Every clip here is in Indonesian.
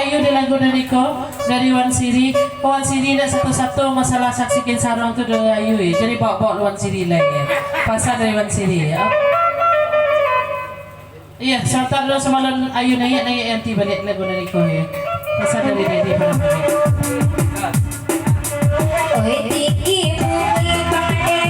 Ayu di lagu dari Wan Siri. Wan Siri dah satu-satu masalah saksikin sarong tu dari Ayu ya. Jadi bawa Wan Siri lagi ya. Pasal dari Wan Siri ya. Iya, serta dulu semalam Ayu nanya anti balik lagu dari kau ya. Pasal dari dia pada balik. Oi tiki bumi pakai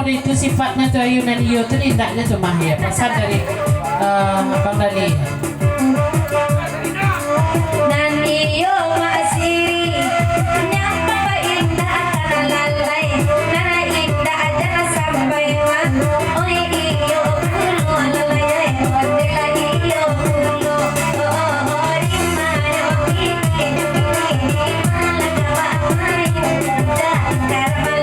itu sifatnya tuh Ayu dan Iyo tuh tindaknya tuh mahir pasal dari Bang Dani dan iyo masih nyapa indah karena lalai karena indah aja sampai mah oi iyo kulo lalai wadela iyo kulo oh di mana ini malah kawan main dah karena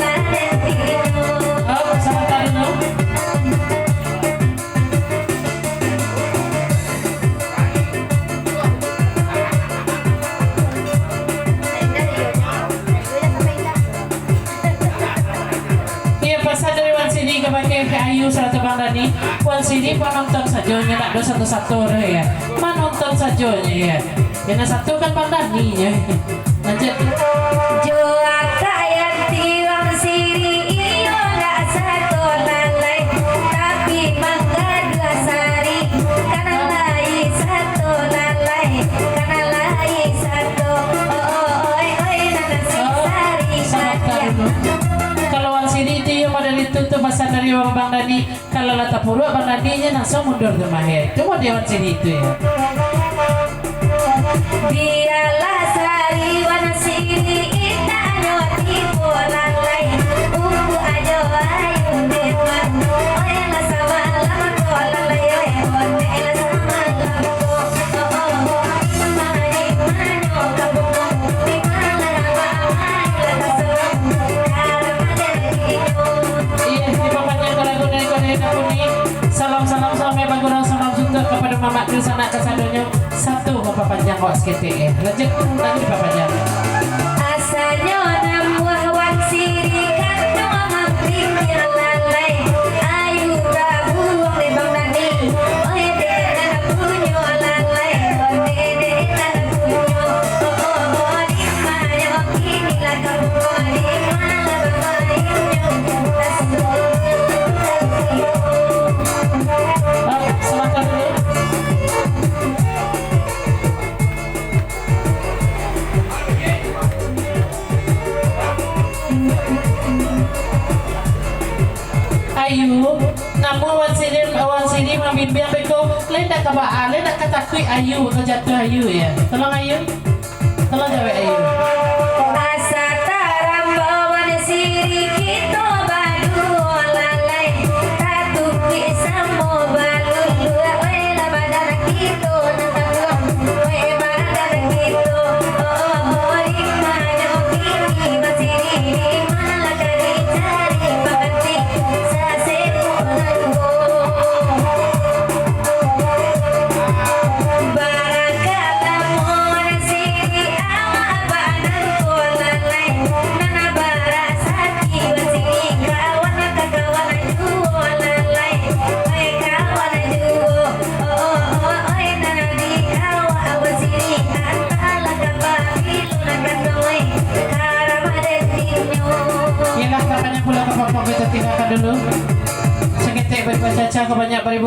Ayu serta Bang Dani Wan Sini penonton saja tak ada satu-satu ya menonton saja ya yang satu kan Bang Dani ya lanjut Joa kayak tiwang Siri iyo gak satu lalai tapi mangga dua sari karena lain satu lalai karena lain satu oi nana sari saja. Kalau Wan Sini itu yang model itu tuh pasal dari Bang Dani kalau lata purwa Bang Dani nya langsung mundur ke mahir itu mau dia Wan Sini itu ya biarlah sari Wan Siri ita nyoti lalai ubu aja ayu depan oi la sama lama ko lalai oi la sama lama ko mani manyo kabu di mana iya di bapaknya lagu dari Koni salam-salam sampai bagurang salam juga kepada Mamak di sana kesadonya satu Bapak Panjang kok SKTE lanjut lagi Bapak Panjang asalnya namuah Wan Siri kan cuma pikir lalai ayu rabu oleh Bang Dani oh dede punya lalai oh dede punya oh di mana kini lah kamu di mana bermainnya silakan dulu Ayu namun Wan Sini membimbing beko lain dak kabaan lain dak katakui Ayu atau jatuh Ayu ya tolong Ayu tolong jawab Ayu asa taram Wan Siri kita balu lalai tatu kisah mau balu dua wela badan kita nanggung wela badan kita oh di mana kini masih di mana kali cari bakti kebanyak beribu